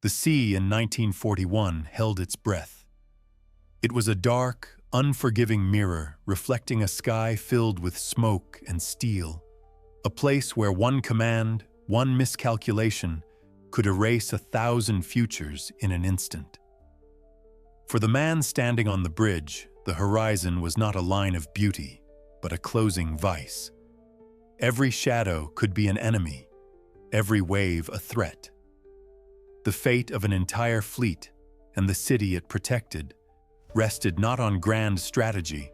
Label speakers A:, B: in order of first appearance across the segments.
A: The sea in 1941 held its breath. It was a dark, unforgiving mirror reflecting a sky filled with smoke and steel, a place where one command, one miscalculation, could erase 1,000 futures in an instant. For the man standing on the bridge, the horizon was not a line of beauty, but a closing vice. Every shadow could be an enemy, every wave a threat. The fate of an entire fleet and the city it protected rested not on grand strategy,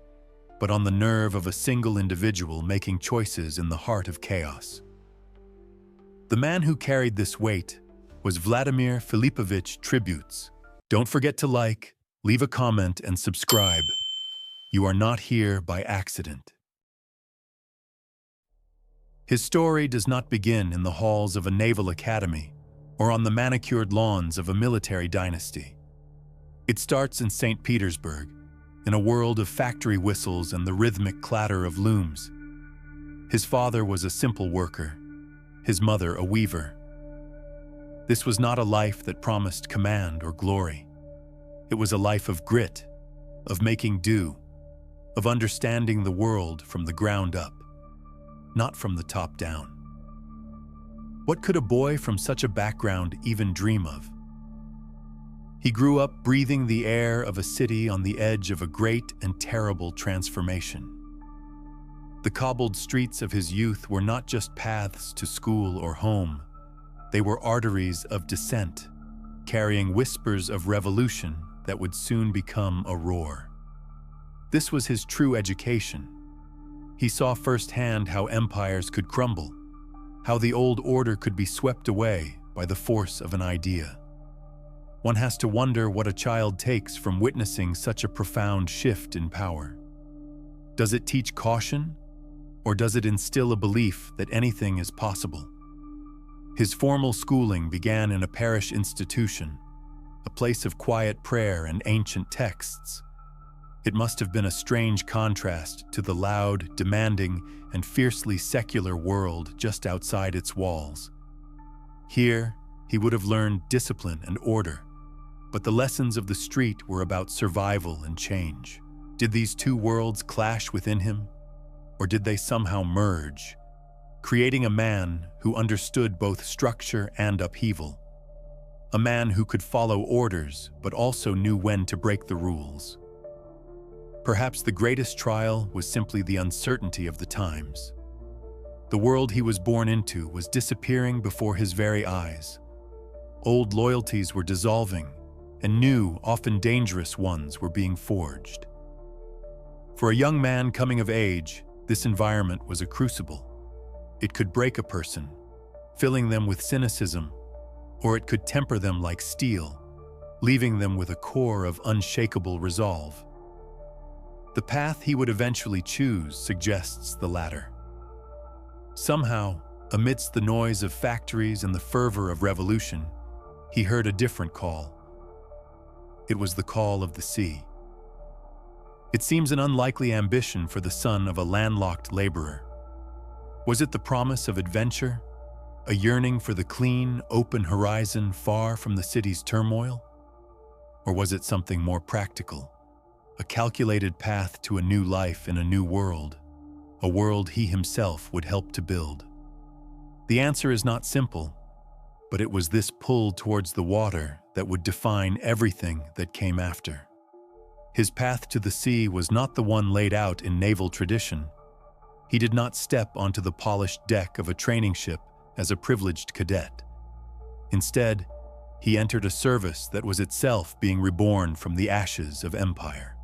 A: but on the nerve of a single individual making choices in the heart of chaos. The man who carried this weight was Vladimir Filipovich Tributes. Don't forget to like, leave a comment, and subscribe. You are not here by accident. His story does not begin in the halls of a naval academy or on the manicured lawns of a military dynasty. It starts in St. Petersburg, in a world of factory whistles and the rhythmic clatter of looms. His father was a simple worker, his mother a weaver. This was not a life that promised command or glory. It was a life of grit, of making do, of understanding the world from the ground up, not from the top down. What could a boy from such a background even dream of? He grew up breathing the air of a city on the edge of a great and terrible transformation. The cobbled streets of his youth were not just paths to school or home. They were arteries of dissent, carrying whispers of revolution that would soon become a roar. This was his true education. He saw firsthand how empires could crumble, how the old order could be swept away by the force of an idea. One has to wonder what a child takes from witnessing such a profound shift in power. Does it teach caution, or does it instill a belief that anything is possible? His formal schooling began in a parish institution, a place of quiet prayer and ancient texts. It must have been a strange contrast to the loud, demanding, and fiercely secular world just outside its walls. Here, he would have learned discipline and order, but the lessons of the street were about survival and change. Did these two worlds clash within him, or did they somehow merge, creating a man who understood both structure and upheaval? A man who could follow orders, but also knew when to break the rules. Perhaps the greatest trial was simply the uncertainty of the times. The world he was born into was disappearing before his very eyes. Old loyalties were dissolving, and new, often dangerous ones were being forged. For a young man coming of age, this environment was a crucible. It could break a person, filling them with cynicism, or it could temper them like steel, leaving them with a core of unshakable resolve. The path he would eventually choose suggests the latter. Somehow, amidst the noise of factories and the fervor of revolution, he heard a different call. It was the call of the sea. It seems an unlikely ambition for the son of a landlocked laborer. Was it the promise of adventure, a yearning for the clean, open horizon far from the city's turmoil? Or was it something more practical? A calculated path to a new life in a new world, a world he himself would help to build. The answer is not simple, but it was this pull towards the water that would define everything that came after. His path to the sea was not the one laid out in naval tradition. He did not step onto the polished deck of a training ship as a privileged cadet. Instead, he entered a service that was itself being reborn from the ashes of empire.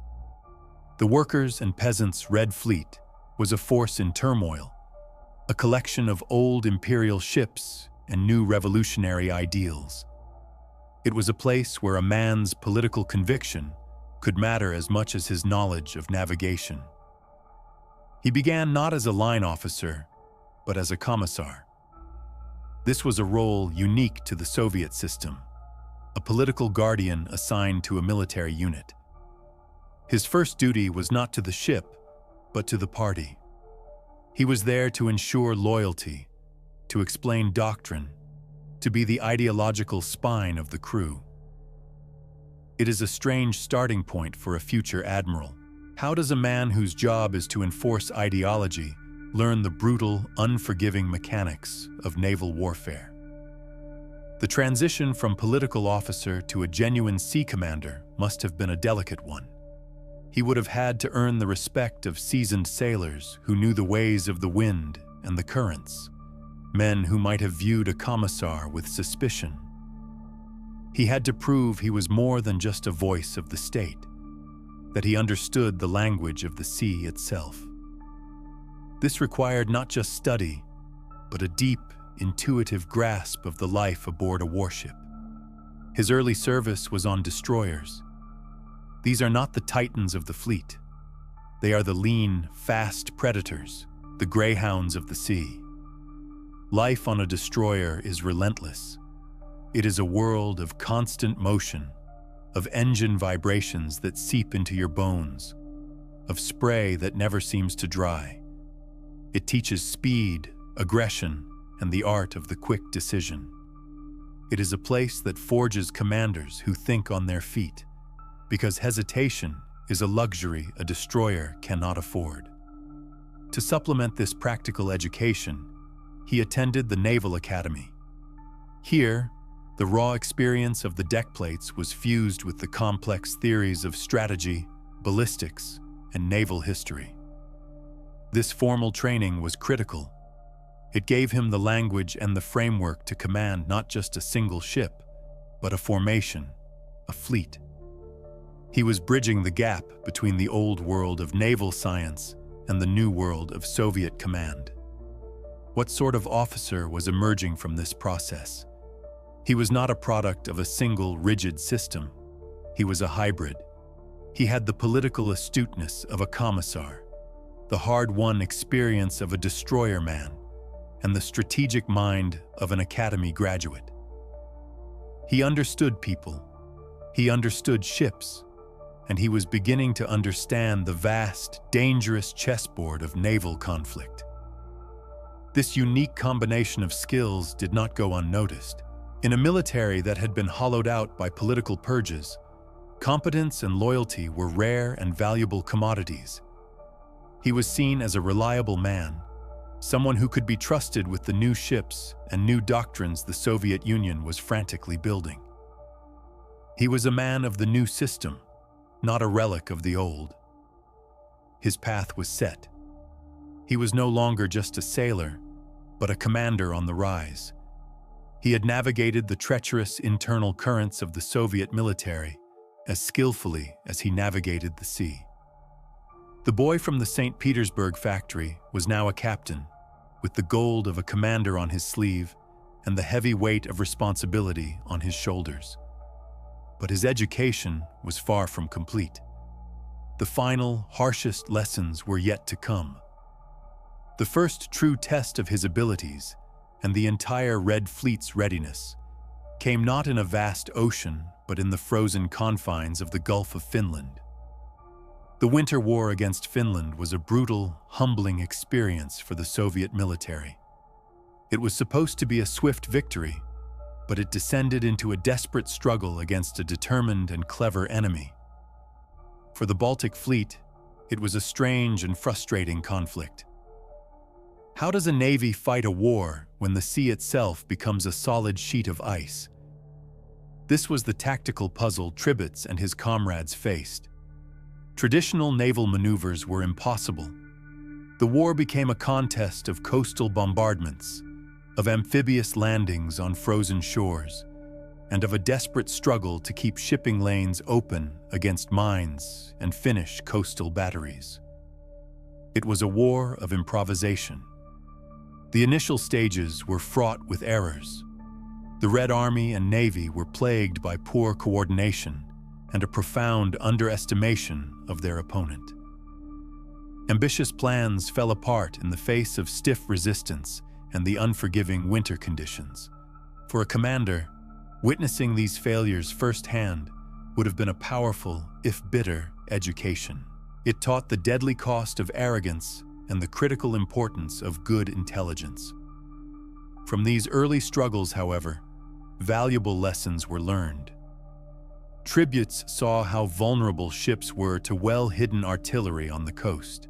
A: The workers' and peasants' Red Fleet was a force in turmoil, a collection of old imperial ships and new revolutionary ideals. It was a place where a man's political conviction could matter as much as his knowledge of navigation. He began not as a line officer, but as a commissar. This was a role unique to the Soviet system, a political guardian assigned to a military unit. His first duty was not to the ship, but to the party. He was there to ensure loyalty, to explain doctrine, to be the ideological spine of the crew. It is a strange starting point for a future admiral. How does a man whose job is to enforce ideology learn the brutal, unforgiving mechanics of naval warfare? The transition from political officer to a genuine sea commander must have been a delicate one. He would have had to earn the respect of seasoned sailors who knew the ways of the wind and the currents, men who might have viewed a commissar with suspicion. He had to prove he was more than just a voice of the state, that he understood the language of the sea itself. This required not just study, but a deep, intuitive grasp of the life aboard a warship. His early service was on destroyers. These are not the titans of the fleet. They are the lean, fast predators, the greyhounds of the sea. Life on a destroyer is relentless. It is a world of constant motion, of engine vibrations that seep into your bones, of spray that never seems to dry. It teaches speed, aggression, and the art of the quick decision. It is a place that forges commanders who think on their feet, because hesitation is a luxury a destroyer cannot afford. To supplement this practical education, he attended the Naval Academy. Here, the raw experience of the deck plates was fused with the complex theories of strategy, ballistics, and naval history. This formal training was critical. It gave him the language and the framework to command not just a single ship, but a formation, a fleet. He was bridging the gap between the old world of naval science and the new world of Soviet command. What sort of officer was emerging from this process? He was not a product of a single rigid system. He was a hybrid. He had the political astuteness of a commissar, the hard-won experience of a destroyer man, and the strategic mind of an academy graduate. He understood people. He understood ships. And he was beginning to understand the vast, dangerous chessboard of naval conflict. This unique combination of skills did not go unnoticed. In a military that had been hollowed out by political purges, competence and loyalty were rare and valuable commodities. He was seen as a reliable man, someone who could be trusted with the new ships and new doctrines the Soviet Union was frantically building. He was a man of the new system, not a relic of the old. His path was set. He was no longer just a sailor, but a commander on the rise. He had navigated the treacherous internal currents of the Soviet military as skillfully as he navigated the sea. The boy from the St. Petersburg factory was now a captain, with the gold of a commander on his sleeve and the heavy weight of responsibility on his shoulders. But his education was far from complete. The final, harshest lessons were yet to come. The first true test of his abilities and the entire Red Fleet's readiness came not in a vast ocean, but in the frozen confines of the Gulf of Finland. The winter war against Finland was a brutal, humbling experience for the Soviet military. It was supposed to be a swift victory, but it descended into a desperate struggle against a determined and clever enemy. For the Baltic Fleet, it was a strange and frustrating conflict. How does a navy fight a war when the sea itself becomes a solid sheet of ice? This was the tactical puzzle Tribets and his comrades faced. Traditional naval maneuvers were impossible. The war became a contest of coastal bombardments, of amphibious landings on frozen shores, and of a desperate struggle to keep shipping lanes open against mines and Finnish coastal batteries. It was a war of improvisation. The initial stages were fraught with errors. The Red Army and Navy were plagued by poor coordination and a profound underestimation of their opponent. Ambitious plans fell apart in the face of stiff resistance and the unforgiving winter conditions. For a commander, witnessing these failures firsthand would have been a powerful, if bitter, education. It taught the deadly cost of arrogance and the critical importance of good intelligence. From these early struggles, however, valuable lessons were learned. Tributes saw how vulnerable ships were to well-hidden artillery on the coast.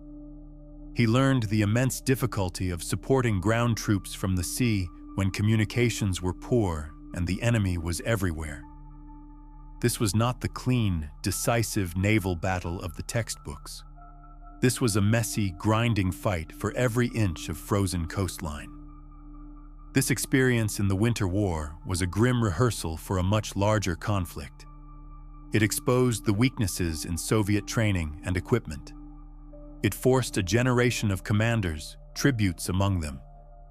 A: He learned the immense difficulty of supporting ground troops from the sea when communications were poor and the enemy was everywhere. This was not the clean, decisive naval battle of the textbooks. This was a messy, grinding fight for every inch of frozen coastline. This experience in the Winter War was a grim rehearsal for a much larger conflict. It exposed the weaknesses in Soviet training and equipment. It forced a generation of commanders, tributes among them,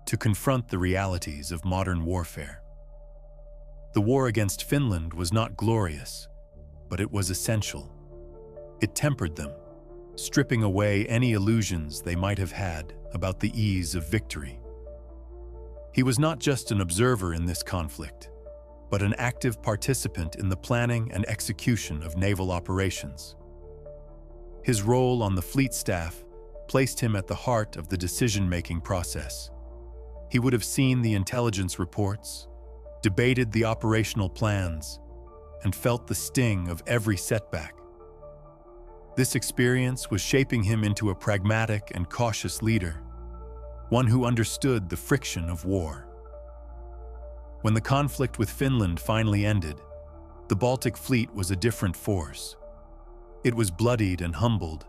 A: to confront the realities of modern warfare. The war against Finland was not glorious, but it was essential. It tempered them, stripping away any illusions they might have had about the ease of victory. He was not just an observer in this conflict, but an active participant in the planning and execution of naval operations. His role on the fleet staff placed him at the heart of the decision-making process. He would have seen the intelligence reports, debated the operational plans, and felt the sting of every setback. This experience was shaping him into a pragmatic and cautious leader, one who understood the friction of war. When the conflict with Finland finally ended, the Baltic Fleet was a different force. It was bloodied and humbled,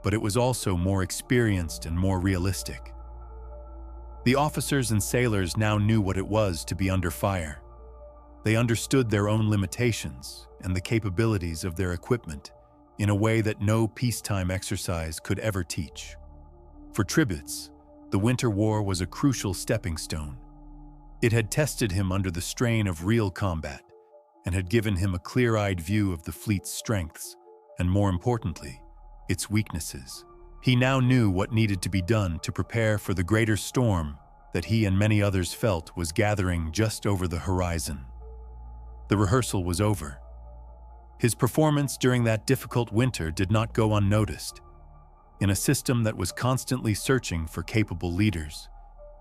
A: but it was also more experienced and more realistic. The officers and sailors now knew what it was to be under fire. They understood their own limitations and the capabilities of their equipment in a way that no peacetime exercise could ever teach. For Tributes, the Winter War was a crucial stepping stone. It had tested him under the strain of real combat and had given him a clear-eyed view of the fleet's strengths and, more importantly, its weaknesses. He now knew what needed to be done to prepare for the greater storm that he and many others felt was gathering just over the horizon. The rehearsal was over. His performance during that difficult winter did not go unnoticed. In a system that was constantly searching for capable leaders,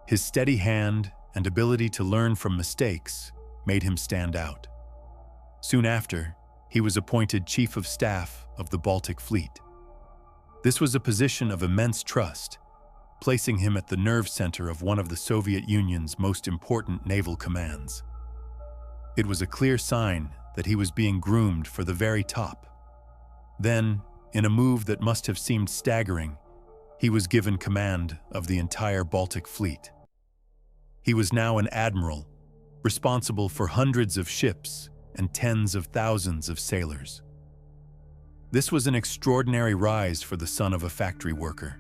A: his steady hand and ability to learn from mistakes made him stand out. Soon after, he was appointed Chief of Staff of the Baltic Fleet. This was a position of immense trust, placing him at the nerve center of one of the Soviet Union's most important naval commands. It was a clear sign that he was being groomed for the very top. Then, in a move that must have seemed staggering, he was given command of the entire Baltic Fleet. He was now an admiral, responsible for hundreds of ships and tens of thousands of sailors. This was an extraordinary rise for the son of a factory worker.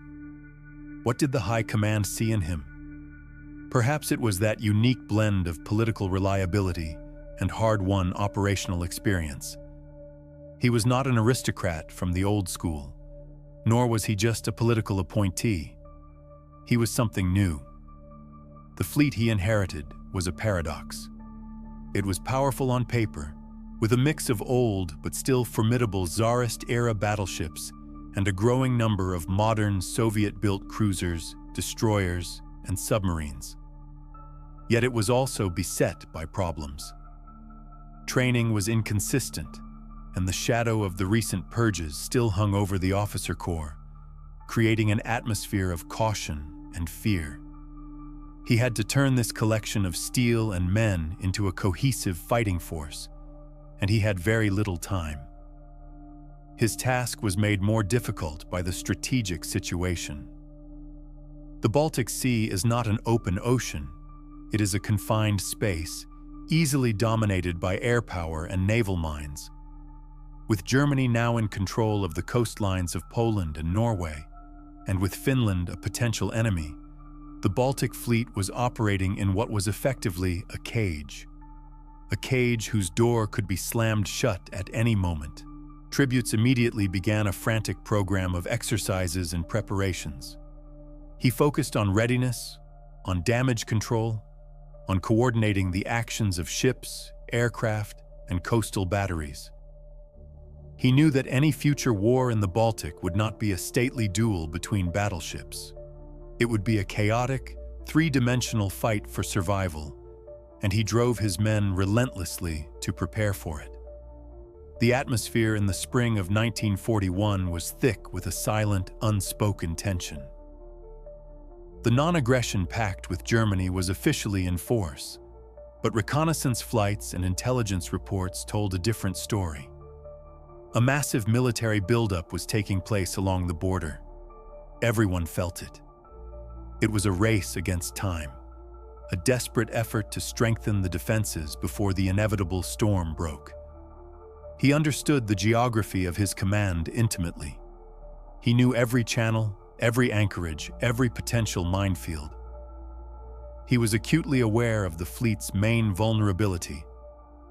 A: What did the high command see in him? Perhaps it was that unique blend of political reliability and hard-won operational experience. He was not an aristocrat from the old school, nor was he just a political appointee. He was something new. The fleet he inherited was a paradox. It was powerful on paper, with a mix of old but still formidable Tsarist-era battleships and a growing number of modern Soviet-built cruisers, destroyers, and submarines. Yet it was also beset by problems. Training was inconsistent, and the shadow of the recent purges still hung over the officer corps, creating an atmosphere of caution and fear. He had to turn this collection of steel and men into a cohesive fighting force, and he had very little time. His task was made more difficult by the strategic situation. The Baltic Sea is not an open ocean. It is a confined space, easily dominated by air power and naval mines. With Germany now in control of the coastlines of Poland and Norway, and with Finland a potential enemy, the Baltic Fleet was operating in what was effectively a cage whose door could be slammed shut at any moment. Tributes immediately began a frantic program of exercises and preparations. He focused on readiness, on damage control, on coordinating the actions of ships, aircraft, and coastal batteries. He knew that any future war in the Baltic would not be a stately duel between battleships. It would be a chaotic, three-dimensional fight for survival, and he drove his men relentlessly to prepare for it. The atmosphere in the spring of 1941 was thick with a silent, unspoken tension. The non-aggression pact with Germany was officially in force, but reconnaissance flights and intelligence reports told a different story. A massive military buildup was taking place along the border. Everyone felt it. It was a race against time, a desperate effort to strengthen the defenses before the inevitable storm broke. He understood the geography of his command intimately. He knew every channel, every anchorage, every potential minefield. He was acutely aware of the fleet's main vulnerability,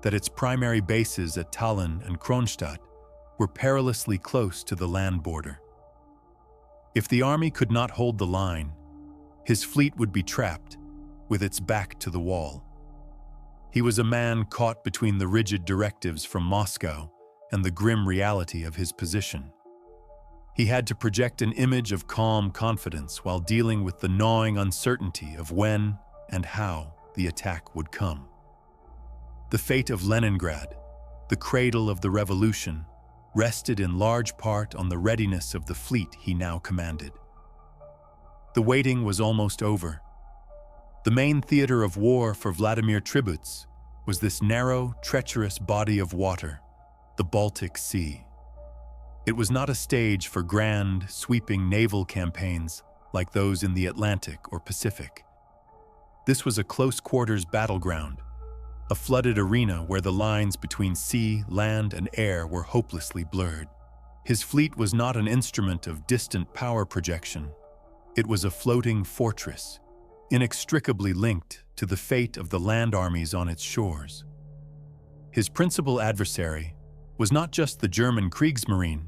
A: that its primary bases at Tallinn and Kronstadt were perilously close to the land border. If the army could not hold the line, his fleet would be trapped, with its back to the wall. He was a man caught between the rigid directives from Moscow and the grim reality of his position. He had to project an image of calm confidence while dealing with the gnawing uncertainty of when and how the attack would come. The fate of Leningrad, the cradle of the revolution, rested in large part on the readiness of the fleet he now commanded. The waiting was almost over. The main theater of war for Vladimir Tributs was this narrow, treacherous body of water, the Baltic Sea. It was not a stage for grand, sweeping naval campaigns like those in the Atlantic or Pacific. This was a close-quarters battleground, a flooded arena where the lines between sea, land, and air were hopelessly blurred. His fleet was not an instrument of distant power projection. It was a floating fortress, inextricably linked to the fate of the land armies on its shores. His principal adversary was not just the German Kriegsmarine,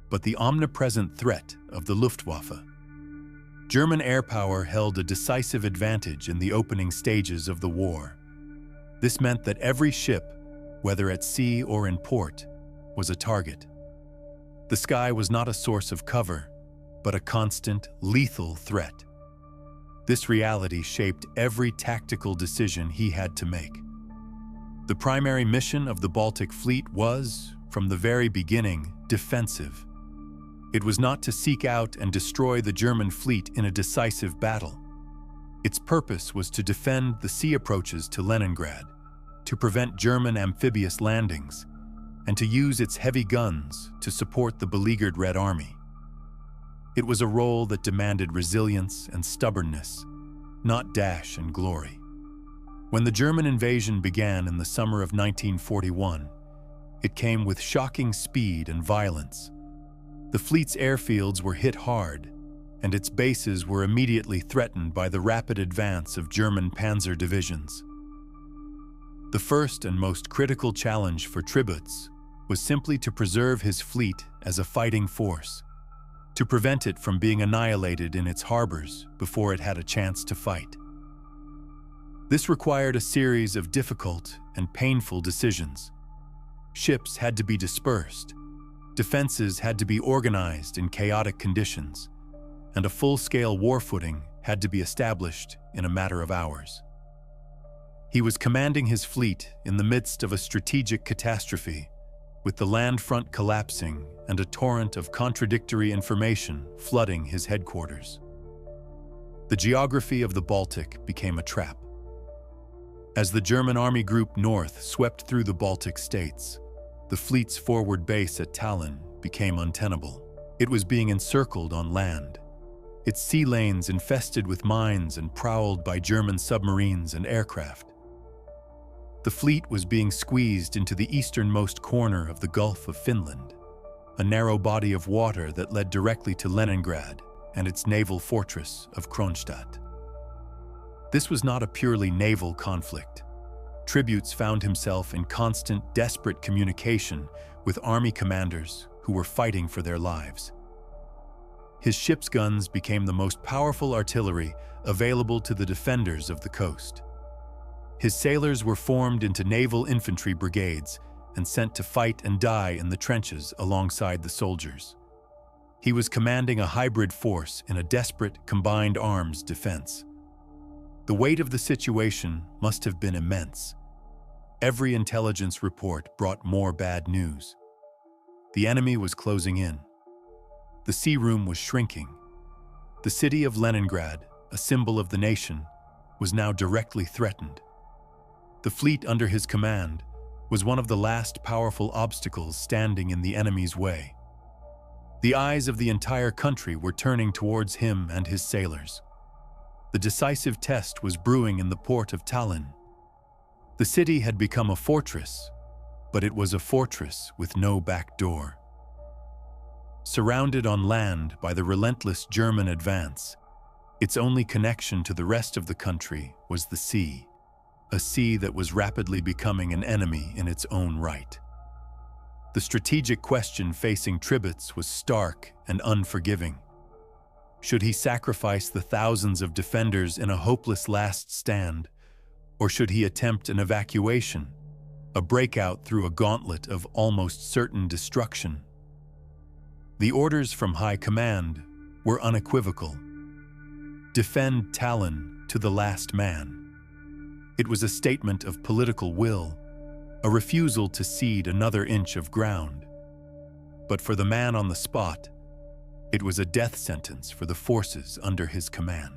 A: but the omnipresent threat of the Luftwaffe. German air power held a decisive advantage in the opening stages of the war. This meant that every ship, whether at sea or in port, was a target. The sky was not a source of cover, but a constant, lethal threat. This reality shaped every tactical decision he had to make. The primary mission of the Baltic Fleet was, from the very beginning, defensive. It was not to seek out and destroy the German fleet in a decisive battle. Its purpose was to defend the sea approaches to Leningrad, to prevent German amphibious landings, and to use its heavy guns to support the beleaguered Red Army. It was a role that demanded resilience and stubbornness, not dash and glory. When the German invasion began in the summer of 1941, it came with shocking speed and violence. The fleet's airfields were hit hard, and its bases were immediately threatened by the rapid advance of German panzer divisions. The first and most critical challenge for Tributs was simply to preserve his fleet as a fighting force, to prevent it from being annihilated in its harbors before it had a chance to fight. This required a series of difficult and painful decisions. Ships had to be dispersed, defenses had to be organized in chaotic conditions, and a full-scale war footing had to be established in a matter of hours. He was commanding his fleet in the midst of a strategic catastrophe, with the land front collapsing and a torrent of contradictory information flooding his headquarters. The geography of the Baltic became a trap. As the German Army Group North swept through the Baltic states, the fleet's forward base at Tallinn became untenable. It was being encircled on land, its sea lanes infested with mines and prowled by German submarines and aircraft. The fleet was being squeezed into the easternmost corner of the Gulf of Finland, a narrow body of water that led directly to Leningrad and its naval fortress of Kronstadt. This was not a purely naval conflict. Tributs found himself in constant, desperate communication with army commanders who were fighting for their lives. His ship's guns became the most powerful artillery available to the defenders of the coast. His sailors were formed into naval infantry brigades and sent to fight and die in the trenches alongside the soldiers. He was commanding a hybrid force in a desperate combined arms defense. The weight of the situation must have been immense. Every intelligence report brought more bad news. The enemy was closing in. The sea room was shrinking. The city of Leningrad, a symbol of the nation, was now directly threatened. The fleet under his command was one of the last powerful obstacles standing in the enemy's way. The eyes of the entire country were turning towards him and his sailors. The decisive test was brewing in the port of Tallinn. The city had become a fortress, but it was a fortress with no back door. Surrounded on land by the relentless German advance, its only connection to the rest of the country was the sea, a sea that was rapidly becoming an enemy in its own right. The strategic question facing Tribits was stark and unforgiving. Should he sacrifice the thousands of defenders in a hopeless last stand, or should he attempt an evacuation, a breakout through a gauntlet of almost certain destruction? The orders from high command were unequivocal. Defend Tallinn to the last man. It was a statement of political will, a refusal to cede another inch of ground. But for the man on the spot, it was a death sentence for the forces under his command.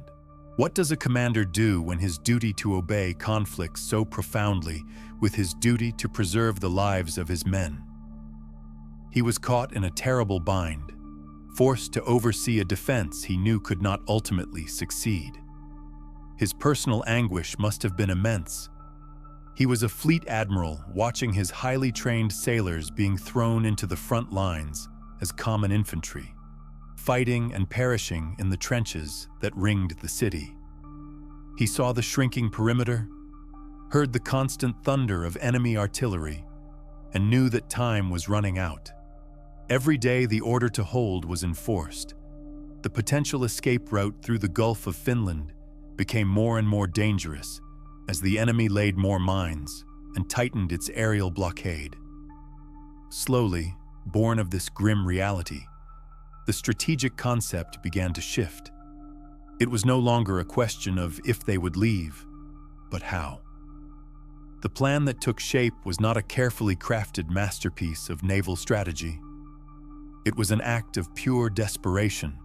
A: What does a commander do when his duty to obey conflicts so profoundly with his duty to preserve the lives of his men? He was caught in a terrible bind, forced to oversee a defense he knew could not ultimately succeed. His personal anguish must have been immense. He was a fleet admiral watching his highly trained sailors being thrown into the front lines as common infantry, fighting and perishing in the trenches that ringed the city. He saw the shrinking perimeter, heard the constant thunder of enemy artillery, and knew that time was running out. Every day the order to hold was enforced. The potential escape route through the Gulf of Finland became more and more dangerous as the enemy laid more mines and tightened its aerial blockade. Slowly, born of this grim reality, the strategic concept began to shift. It was no longer a question of if they would leave, but how. The plan that took shape was not a carefully crafted masterpiece of naval strategy. It was an act of pure desperation,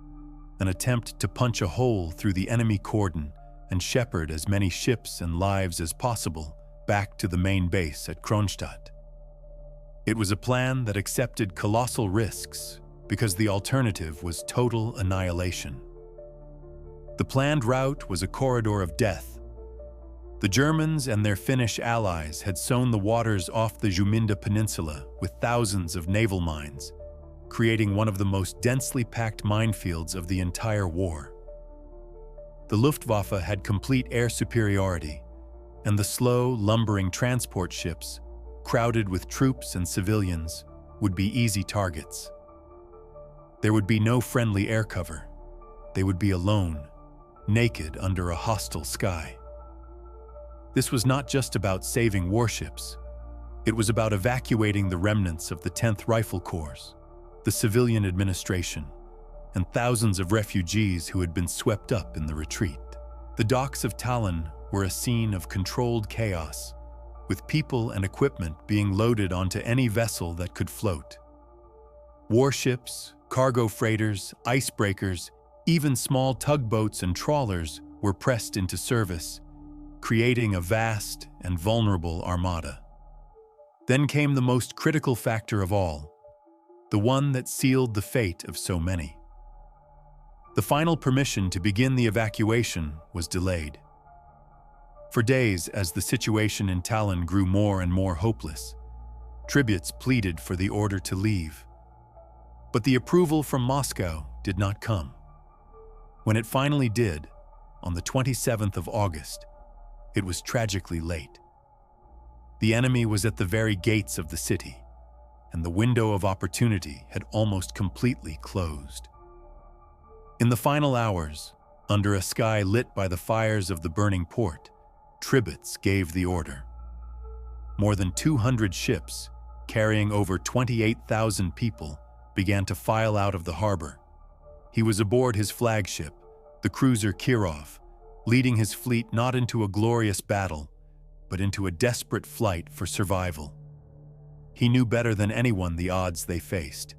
A: an attempt to punch a hole through the enemy cordon and shepherd as many ships and lives as possible back to the main base at Kronstadt. It was a plan that accepted colossal risks because the alternative was total annihilation. The planned route was a corridor of death. The Germans and their Finnish allies had sown the waters off the Juminda Peninsula with thousands of naval mines, creating one of the most densely packed minefields of the entire war. The Luftwaffe had complete air superiority, and the slow, lumbering transport ships, crowded with troops and civilians, would be easy targets. There would be no friendly air cover. They would be alone, naked under a hostile sky. This was not just about saving warships. It was about evacuating the remnants of the 10th Rifle Corps, the civilian administration, and thousands of refugees who had been swept up in the retreat. The docks of Tallinn were a scene of controlled chaos, with people and equipment being loaded onto any vessel that could float. Warships, cargo freighters, icebreakers, even small tugboats and trawlers were pressed into service, creating a vast and vulnerable armada. Then came the most critical factor of all, the one that sealed the fate of so many. The final permission to begin the evacuation was delayed. For days, as the situation in Tallinn grew more and more hopeless, Tributes pleaded for the order to leave. But the approval from Moscow did not come. When it finally did, on the 27th of August, it was tragically late. The enemy was at the very gates of the city, and the window of opportunity had almost completely closed. In the final hours, under a sky lit by the fires of the burning port, Tributes gave the order. More than 200 ships, carrying over 28,000 people, began to file out of the harbor. He was aboard his flagship, the cruiser Kirov, leading his fleet not into a glorious battle, but into a desperate flight for survival. He knew better than anyone the odds they faced.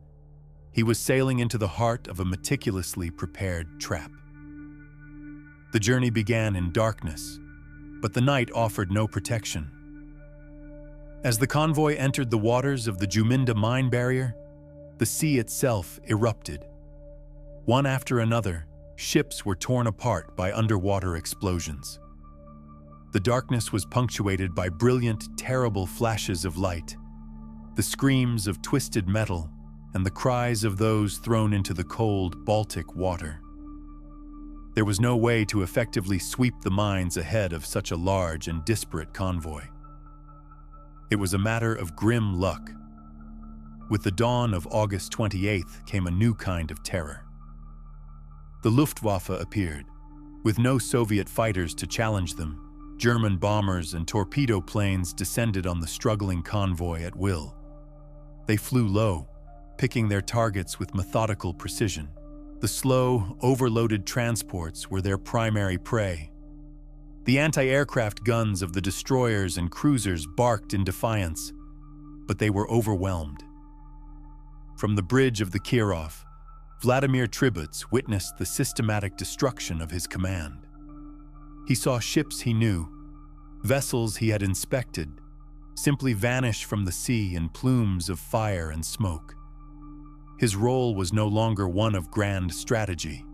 A: He was sailing into the heart of a meticulously prepared trap. The journey began in darkness, but the night offered no protection. As the convoy entered the waters of the Juminda mine barrier, the sea itself erupted. One after another, ships were torn apart by underwater explosions. The darkness was punctuated by brilliant, terrible flashes of light, the screams of twisted metal, and the cries of those thrown into the cold Baltic water. There was no way to effectively sweep the mines ahead of such a large and disparate convoy. It was a matter of grim luck. With the dawn of August 28th came a new kind of terror. The Luftwaffe appeared. With no Soviet fighters to challenge them, German bombers and torpedo planes descended on the struggling convoy at will. They flew low, picking their targets with methodical precision. The slow, overloaded transports were their primary prey. The anti-aircraft guns of the destroyers and cruisers barked in defiance, but they were overwhelmed. From the bridge of the Kirov, Vladimir Tributz witnessed the systematic destruction of his command. He saw ships he knew, vessels he had inspected, simply vanish from the sea in plumes of fire and smoke. His role was no longer one of grand strategy.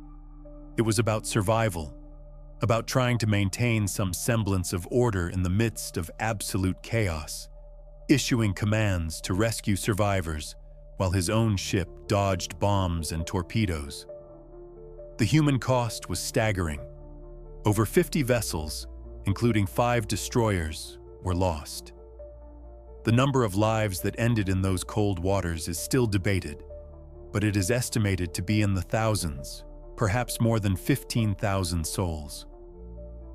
A: It was about survival, about trying to maintain some semblance of order in the midst of absolute chaos, issuing commands to rescue survivors while his own ship dodged bombs and torpedoes. The human cost was staggering. Over 50 vessels, including 5 destroyers, were lost. The number of lives that ended in those cold waters is still debated, but it is estimated to be in the thousands, perhaps more than 15,000 souls.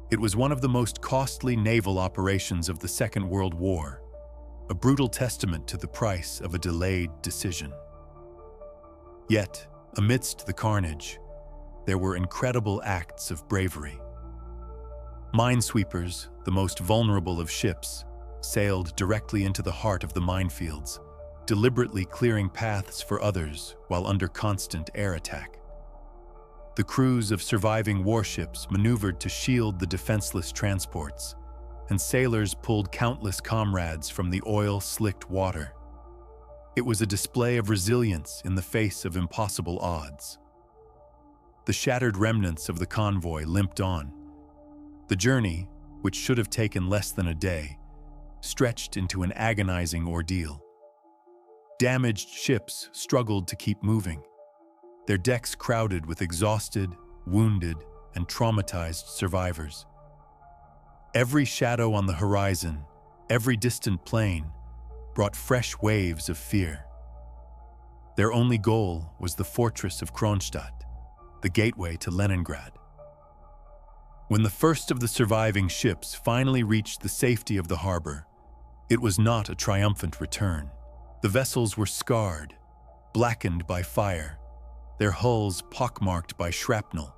A: It was one of the most costly naval operations of the Second World War, a brutal testament to the price of a delayed decision. Yet, amidst the carnage, there were incredible acts of bravery. Minesweepers, the most vulnerable of ships, sailed directly into the heart of the minefields, deliberately clearing paths for others while under constant air attack. The crews of surviving warships maneuvered to shield the defenseless transports, and sailors pulled countless comrades from the oil-slicked water. It was a display of resilience in the face of impossible odds. The shattered remnants of the convoy limped on. The journey, which should have taken less than a day, stretched into an agonizing ordeal. Damaged ships struggled to keep moving, their decks crowded with exhausted, wounded, and traumatized survivors. Every shadow on the horizon, every distant plane, brought fresh waves of fear. Their only goal was the fortress of Kronstadt, the gateway to Leningrad. When the first of the surviving ships finally reached the safety of the harbor, it was not a triumphant return. The vessels were scarred, blackened by fire, their hulls pockmarked by shrapnel.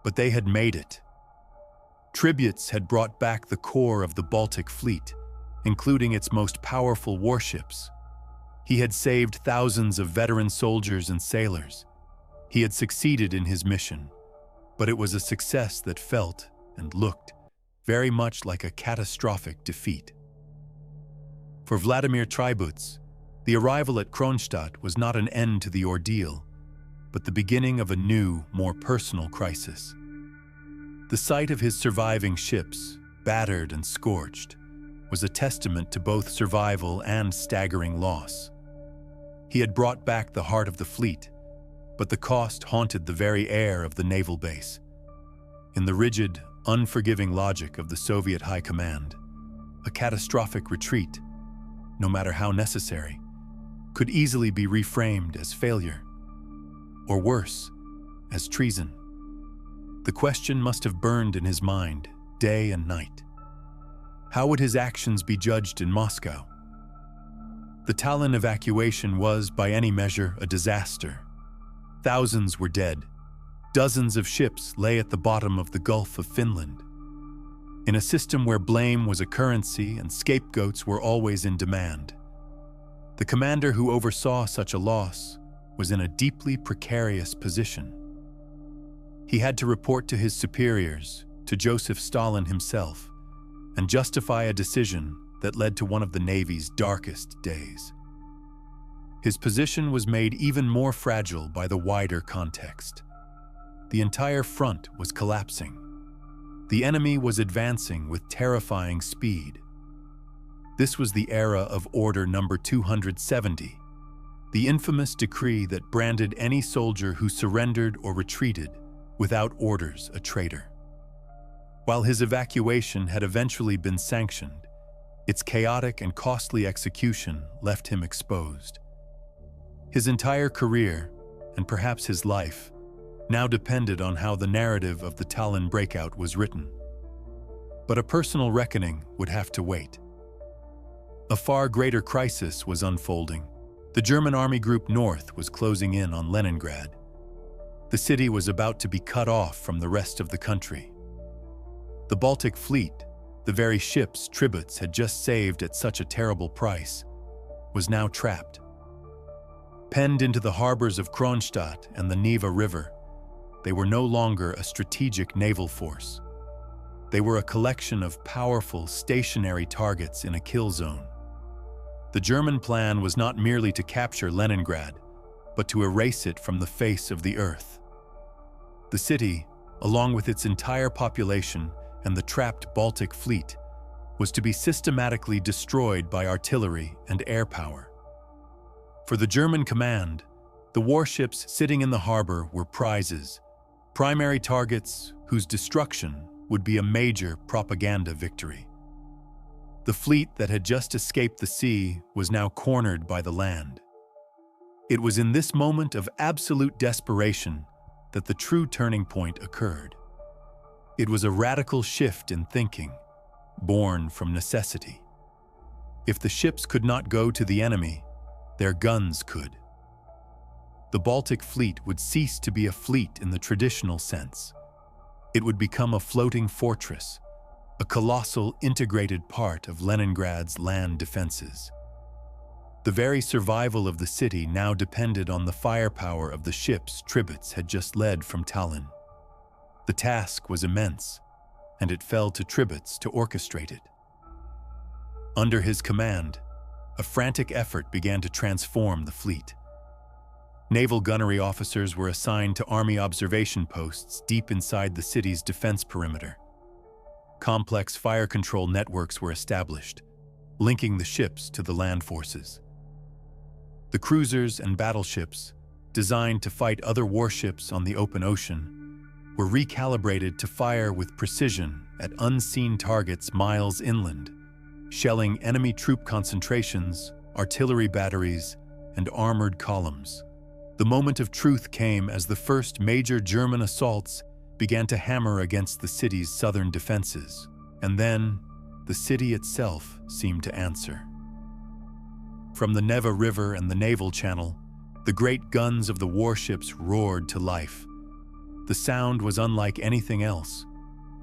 A: But they had made it. Tributz had brought back the core of the Baltic fleet, including its most powerful warships. He had saved thousands of veteran soldiers and sailors. He had succeeded in his mission, but it was a success that felt and looked very much like a catastrophic defeat. For Vladimir Tributz, the arrival at Kronstadt was not an end to the ordeal, but the beginning of a new, more personal crisis. The sight of his surviving ships, battered and scorched, was a testament to both survival and staggering loss. He had brought back the heart of the fleet, but the cost haunted the very air of the naval base. In the rigid, unforgiving logic of the Soviet High Command, a catastrophic retreat, no matter how necessary, could easily be reframed as failure, or worse, as treason. The question must have burned in his mind day and night. How would his actions be judged in Moscow? The Tallinn evacuation was, by any measure, a disaster. Thousands were dead. Dozens of ships lay at the bottom of the Gulf of Finland. In a system where blame was a currency and scapegoats were always in demand, the commander who oversaw such a loss was in a deeply precarious position. He had to report to his superiors, to Joseph Stalin himself, and justify a decision that led to one of the Navy's darkest days. His position was made even more fragile by the wider context. The entire front was collapsing. The enemy was advancing with terrifying speed. This was the era of Order Number 270, the infamous decree that branded any soldier who surrendered or retreated without orders a traitor. While his evacuation had eventually been sanctioned, its chaotic and costly execution left him exposed. His entire career, and perhaps his life, now depended on how the narrative of the Tallinn breakout was written. But a personal reckoning would have to wait. A far greater crisis was unfolding. The German Army Group North was closing in on Leningrad. The city was about to be cut off from the rest of the country. The Baltic Fleet, the very ships Tributes had just saved at such a terrible price, was now trapped. Penned into the harbors of Kronstadt and the Neva River, they were no longer a strategic naval force. They were a collection of powerful, stationary targets in a kill zone. The German plan was not merely to capture Leningrad, but to erase it from the face of the earth. The city, along with its entire population and the trapped Baltic Fleet, was to be systematically destroyed by artillery and air power. For the German command, the warships sitting in the harbor were prizes, primary targets whose destruction would be a major propaganda victory. The fleet that had just escaped the sea was now cornered by the land. It was in this moment of absolute desperation that the true turning point occurred. It was a radical shift in thinking, born from necessity. If the ships could not go to the enemy, their guns could. The Baltic Fleet would cease to be a fleet in the traditional sense. It would become a floating fortress, a colossal integrated part of Leningrad's land defenses. The very survival of the city now depended on the firepower of the ships Tributes had just led from Tallinn. The task was immense, and it fell to Tributes to orchestrate it. Under his command, a frantic effort began to transform the fleet. Naval gunnery officers were assigned to Army observation posts deep inside the city's defense perimeter. Complex fire control networks were established, linking the ships to the land forces. The cruisers and battleships, designed to fight other warships on the open ocean, were recalibrated to fire with precision at unseen targets miles inland, shelling enemy troop concentrations, artillery batteries, and armored columns. The moment of truth came as the first major German assaults began to hammer against the city's southern defenses, and then the city itself seemed to answer. From the Neva River and the naval channel, the great guns of the warships roared to life. The sound was unlike anything else,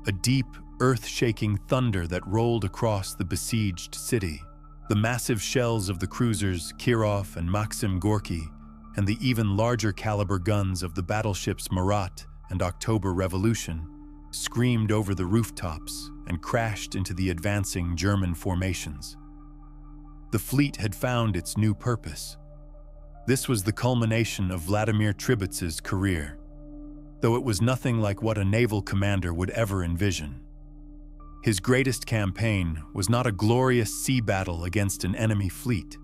A: a deep, earth-shaking thunder that rolled across the besieged city. The massive shells of the cruisers Kirov and Maxim Gorky, and the even larger caliber guns of the battleships Marat and October Revolution, screamed over the rooftops and crashed into the advancing German formations. The fleet had found its new purpose. This was the culmination of Vladimir Tribut's career, though it was nothing like what a naval commander would ever envision. His greatest campaign was not a glorious sea battle against an enemy fleet,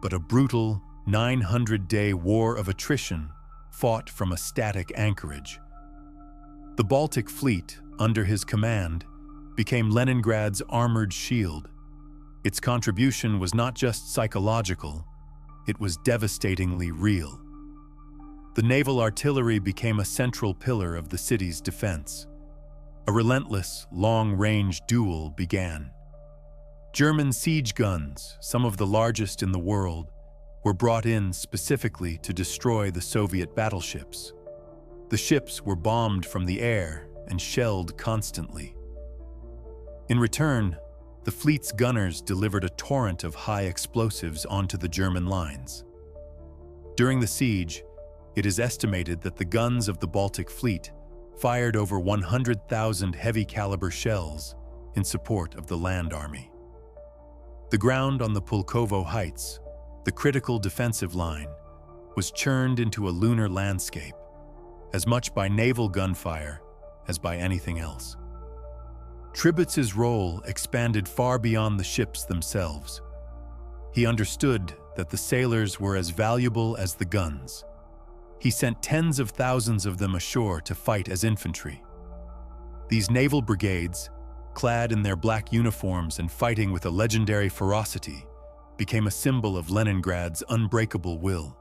A: but a brutal 900-day war of attrition fought from a static anchorage. The Baltic Fleet, under his command, became Leningrad's armored shield. Its contribution was not just psychological, it was devastatingly real. The naval artillery became a central pillar of the city's defense. A relentless, long-range duel began. German siege guns, some of the largest in the world, were brought in specifically to destroy the Soviet battleships. The ships were bombed from the air and shelled constantly. In return, the fleet's gunners delivered a torrent of high explosives onto the German lines. During the siege, it is estimated that the guns of the Baltic Fleet fired over 100,000 heavy-caliber shells in support of the land army. The ground on the Pulkovo Heights, the critical defensive line, was churned into a lunar landscape, as much by naval gunfire as by anything else. Tributs's role expanded far beyond the ships themselves. He understood that the sailors were as valuable as the guns. He sent tens of thousands of them ashore to fight as infantry. These naval brigades, clad in their black uniforms and fighting with a legendary ferocity, became a symbol of Leningrad's unbreakable will.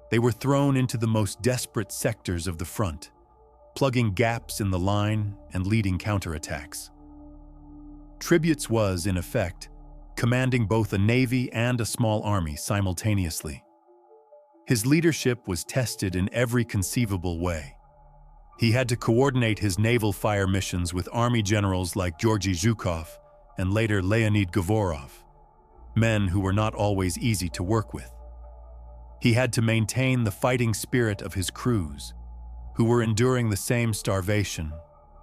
A: They were thrown into the most desperate sectors of the front, plugging gaps in the line and leading counterattacks. Tributs was, in effect, commanding both a navy and a small army simultaneously. His leadership was tested in every conceivable way. He had to coordinate his naval fire missions with army generals like Georgy Zhukov and later Leonid Govorov, men who were not always easy to work with. He had to maintain the fighting spirit of his crews, who were enduring the same starvation,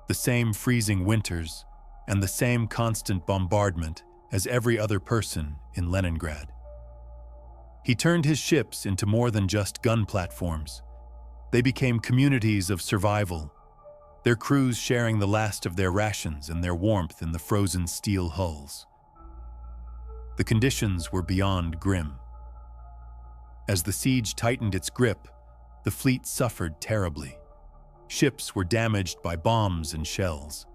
A: the same freezing winters, and the same constant bombardment as every other person in Leningrad. He turned his ships into more than just gun platforms. They became communities of survival, their crews sharing the last of their rations and their warmth in the frozen steel hulls. The conditions were beyond grim. As the siege tightened its grip, the fleet suffered terribly. Ships were damaged by bombs and shells.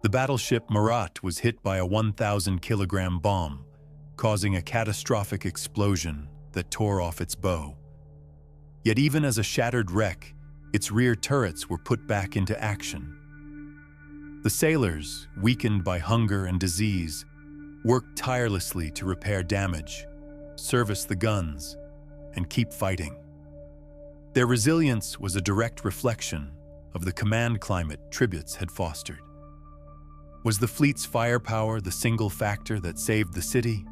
A: The battleship Marat was hit by a 1,000-kilogram bomb, causing a catastrophic explosion that tore off its bow. Yet even as a shattered wreck, its rear turrets were put back into action. The sailors, weakened by hunger and disease, worked tirelessly to repair damage, service the guns, and keep fighting. Their resilience was a direct reflection of the command climate Tributs had fostered. Was the fleet's firepower the single factor that saved the city?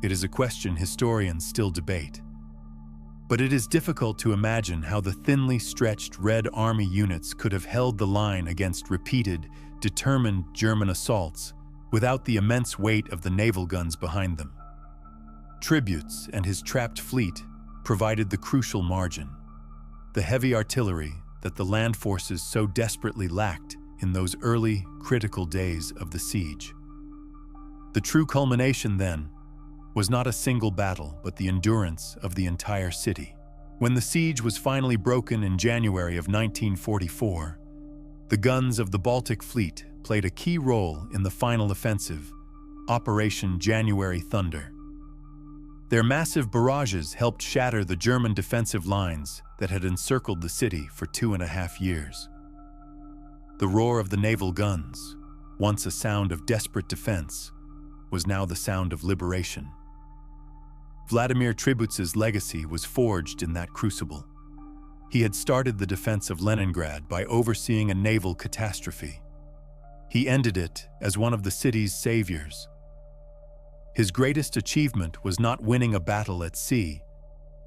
A: It is a question historians still debate. But it is difficult to imagine how the thinly stretched Red Army units could have held the line against repeated, determined German assaults without the immense weight of the naval guns behind them. Tributs and his trapped fleet provided the crucial margin, the heavy artillery that the land forces so desperately lacked in those early, critical days of the siege. The true culmination, then, was not a single battle, but the endurance of the entire city. When the siege was finally broken in January of 1944, the guns of the Baltic Fleet played a key role in the final offensive, Operation January Thunder. Their massive barrages helped shatter the German defensive lines that had encircled the city for 2.5 years. The roar of the naval guns, once a sound of desperate defense, was now the sound of liberation. Vladimir Tributs's legacy was forged in that crucible. He had started the defense of Leningrad by overseeing a naval catastrophe. He ended it as one of the city's saviors. His greatest achievement was not winning a battle at sea,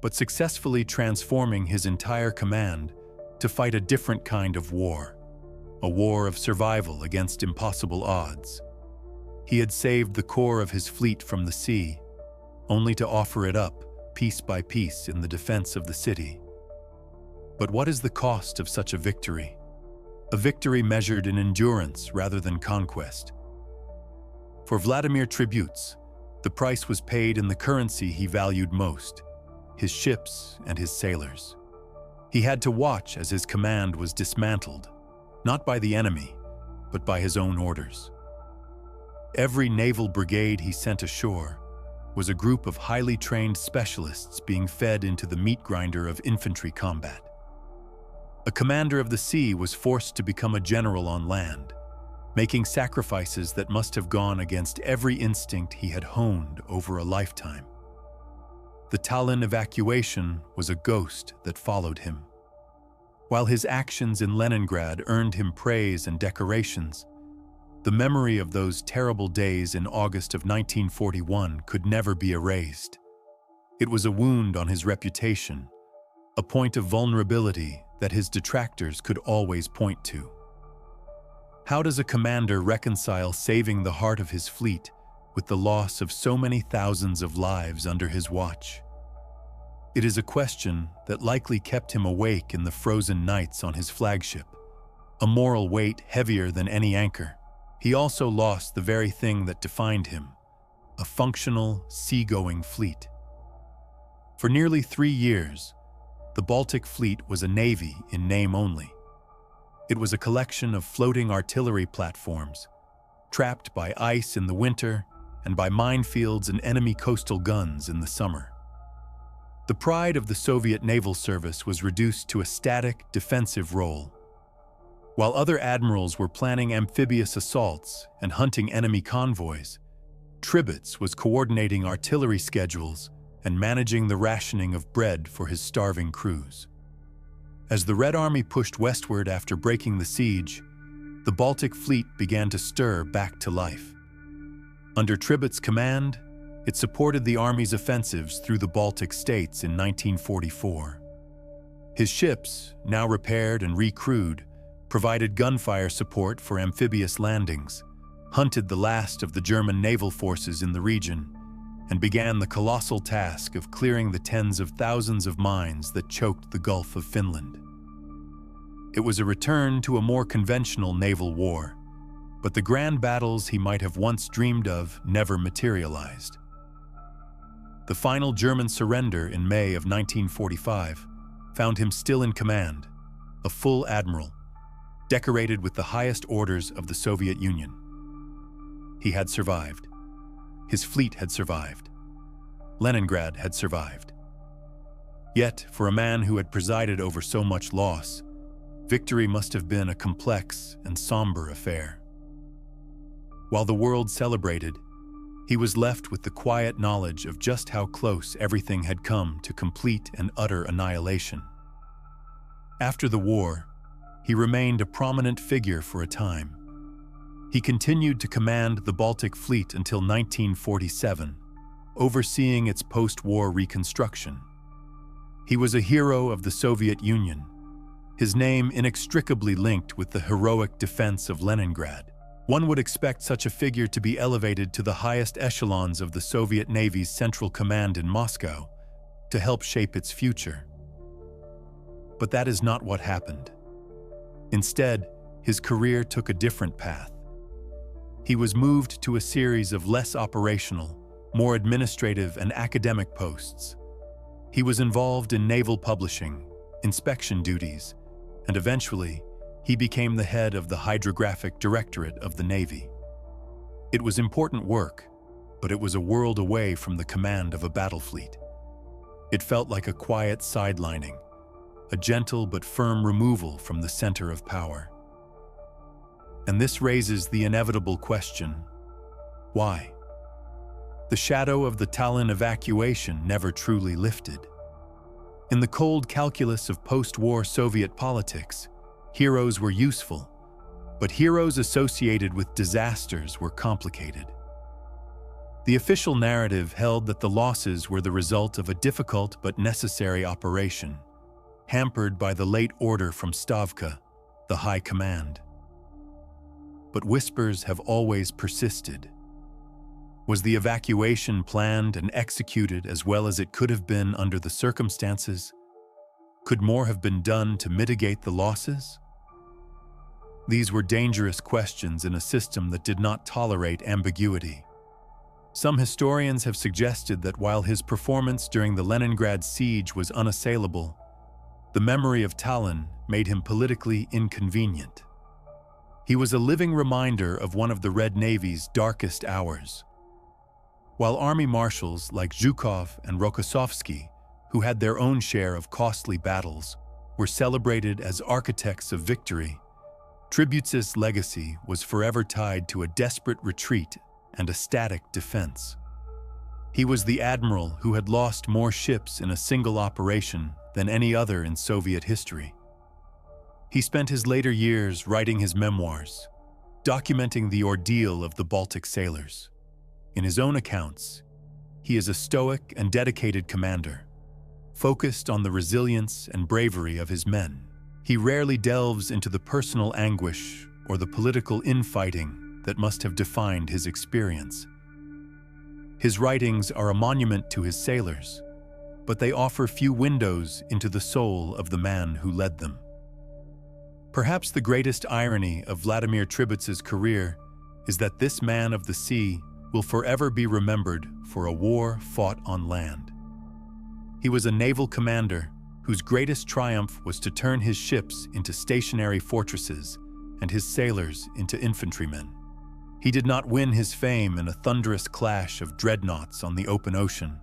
A: but successfully transforming his entire command to fight a different kind of war. A war of survival against impossible odds. He had saved the core of his fleet from the sea, only to offer it up, piece by piece, in the defense of the city. But what is the cost of such a victory? A victory measured in endurance rather than conquest. For Vladimir Tributs, the price was paid in the currency he valued most, his ships and his sailors. He had to watch as his command was dismantled, not by the enemy, but by his own orders. Every naval brigade he sent ashore was a group of highly trained specialists being fed into the meat grinder of infantry combat. A commander of the sea was forced to become a general on land, making sacrifices that must have gone against every instinct he had honed over a lifetime. The Tallinn evacuation was a ghost that followed him. While his actions in Leningrad earned him praise and decorations, the memory of those terrible days in August of 1941 could never be erased. It was a wound on his reputation, a point of vulnerability that his detractors could always point to. How does a commander reconcile saving the heart of his fleet with the loss of so many thousands of lives under his watch? It is a question that likely kept him awake in the frozen nights on his flagship, a moral weight heavier than any anchor. He also lost the very thing that defined him, a functional, seagoing fleet. For nearly 3 years, the Baltic Fleet was a navy in name only. It was a collection of floating artillery platforms, trapped by ice in the winter and by minefields and enemy coastal guns in the summer. The pride of the Soviet naval service was reduced to a static, defensive role. While other admirals were planning amphibious assaults and hunting enemy convoys, Tribets was coordinating artillery schedules and managing the rationing of bread for his starving crews. As the Red Army pushed westward after breaking the siege, the Baltic Fleet began to stir back to life. Under Tribets' command, it supported the Army's offensives through the Baltic states in 1944. His ships, now repaired and recrewed, provided gunfire support for amphibious landings, hunted the last of the German naval forces in the region, and began the colossal task of clearing the tens of thousands of mines that choked the Gulf of Finland. It was a return to a more conventional naval war, but the grand battles he might have once dreamed of never materialized. The final German surrender in May of 1945 found him still in command, a full admiral, decorated with the highest orders of the Soviet Union. He had survived. His fleet had survived. Leningrad had survived. Yet, for a man who had presided over so much loss, victory must have been a complex and somber affair. While the world celebrated, he was left with the quiet knowledge of just how close everything had come to complete and utter annihilation. After the war, he remained a prominent figure for a time. He continued to command the Baltic Fleet until 1947, overseeing its post-war reconstruction. He was a hero of the Soviet Union, his name inextricably linked with the heroic defense of Leningrad. One would expect such a figure to be elevated to the highest echelons of the Soviet Navy's Central Command in Moscow to help shape its future. But that is not what happened. Instead, his career took a different path. He was moved to a series of less operational, more administrative and academic posts. He was involved in naval publishing, inspection duties, and eventually, he became the head of the Hydrographic Directorate of the Navy. It was important work, but it was a world away from the command of a battle fleet. It felt like a quiet sidelining, a gentle but firm removal from the center of power. And this raises the inevitable question, why? The shadow of the Tallinn evacuation never truly lifted. In the cold calculus of post-war Soviet politics, heroes were useful, but heroes associated with disasters were complicated. The official narrative held that the losses were the result of a difficult but necessary operation, hampered by the late order from Stavka, the High Command. But whispers have always persisted. Was the evacuation planned and executed as well as it could have been under the circumstances? Could more have been done to mitigate the losses? These were dangerous questions in a system that did not tolerate ambiguity. Some historians have suggested that while his performance during the Leningrad siege was unassailable, the memory of Tallinn made him politically inconvenient. He was a living reminder of one of the Red Navy's darkest hours. While army marshals like Zhukov and Rokossovsky, who had their own share of costly battles, were celebrated as architects of victory, Tribets' legacy was forever tied to a desperate retreat and a static defense. He was the admiral who had lost more ships in a single operation than any other in Soviet history. He spent his later years writing his memoirs, documenting the ordeal of the Baltic sailors. In his own accounts, he is a stoic and dedicated commander, focused on the resilience and bravery of his men. He rarely delves into the personal anguish or the political infighting that must have defined his experience. His writings are a monument to his sailors, but they offer few windows into the soul of the man who led them. Perhaps the greatest irony of Vladimir Tributs's career is that this man of the sea will forever be remembered for a war fought on land. He was a naval commander whose greatest triumph was to turn his ships into stationary fortresses and his sailors into infantrymen. He did not win his fame in a thunderous clash of dreadnoughts on the open ocean,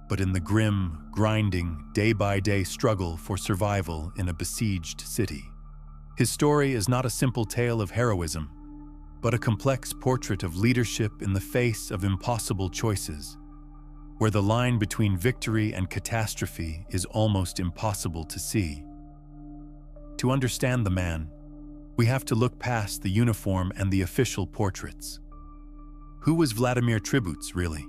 A: but in the grim, grinding, day-by-day struggle for survival in a besieged city. His story is not a simple tale of heroism, but a complex portrait of leadership in the face of impossible choices, where the line between victory and catastrophe is almost impossible to see. To understand the man, we have to look past the uniform and the official portraits. Who was Vladimir Tributs, really?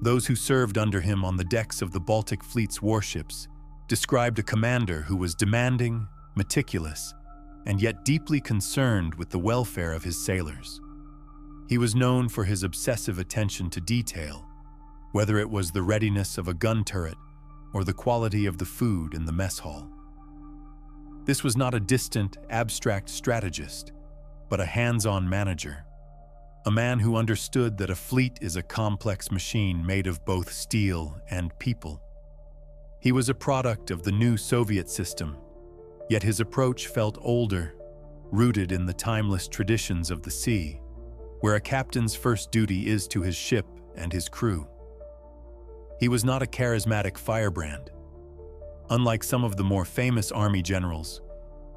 A: Those who served under him on the decks of the Baltic Fleet's warships described a commander who was demanding, meticulous, and yet deeply concerned with the welfare of his sailors. He was known for his obsessive attention to detail, whether it was the readiness of a gun turret or the quality of the food in the mess hall. This was not a distant, abstract strategist, but a hands-on manager, a man who understood that a fleet is a complex machine made of both steel and people. He was a product of the new Soviet system, yet his approach felt older, rooted in the timeless traditions of the sea, where a captain's first duty is to his ship and his crew. He was not a charismatic firebrand. Unlike some of the more famous army generals,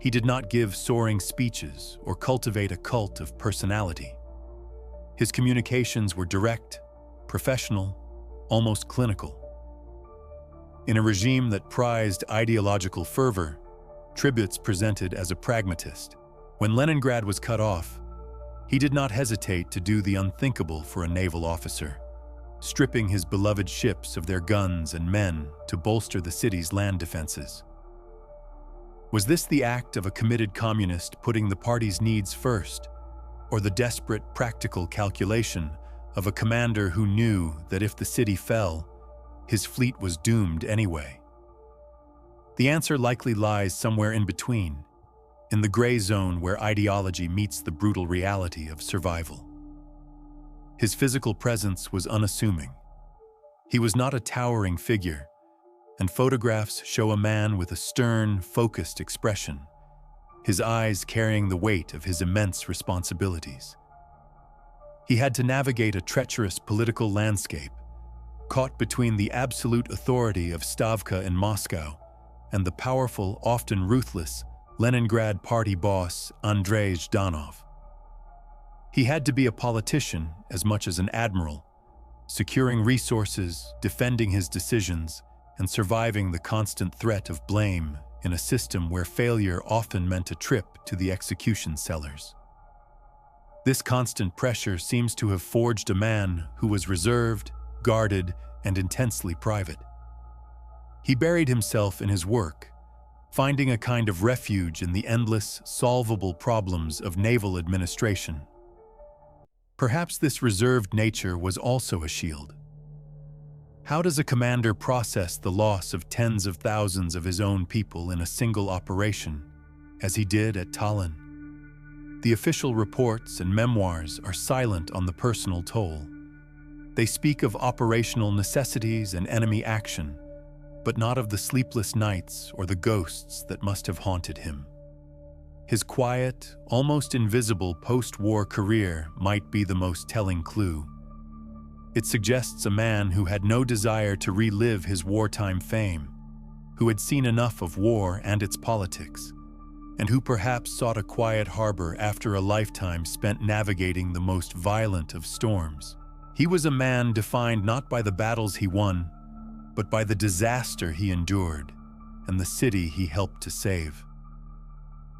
A: he did not give soaring speeches or cultivate a cult of personality. His communications were direct, professional, almost clinical. In a regime that prized ideological fervor, Tributs presented as a pragmatist. When Leningrad was cut off, he did not hesitate to do the unthinkable for a naval officer, stripping his beloved ships of their guns and men to bolster the city's land defenses. Was this the act of a committed communist putting the party's needs first, or the desperate practical calculation of a commander who knew that if the city fell, his fleet was doomed anyway? The answer likely lies somewhere in between, in the gray zone where ideology meets the brutal reality of survival. His physical presence was unassuming. He was not a towering figure, and photographs show a man with a stern, focused expression, his eyes carrying the weight of his immense responsibilities. He had to navigate a treacherous political landscape, caught between the absolute authority of Stavka in Moscow and the powerful, often ruthless, Leningrad party boss Andrei Zhdanov. He had to be a politician as much as an admiral, securing resources, defending his decisions, and surviving the constant threat of blame in a system where failure often meant a trip to the execution cellars. This constant pressure seems to have forged a man who was reserved, guarded, and intensely private. He buried himself in his work, finding a kind of refuge in the endless, solvable problems of naval administration. Perhaps this reserved nature was also a shield. How does a commander process the loss of tens of thousands of his own people in a single operation, as he did at Tallinn? The official reports and memoirs are silent on the personal toll. They speak of operational necessities and enemy action, but not of the sleepless nights or the ghosts that must have haunted him. His quiet, almost invisible post-war career might be the most telling clue. It suggests a man who had no desire to relive his wartime fame, who had seen enough of war and its politics, and who perhaps sought a quiet harbor after a lifetime spent navigating the most violent of storms. He was a man defined not by the battles he won, but by the disaster he endured and the city he helped to save.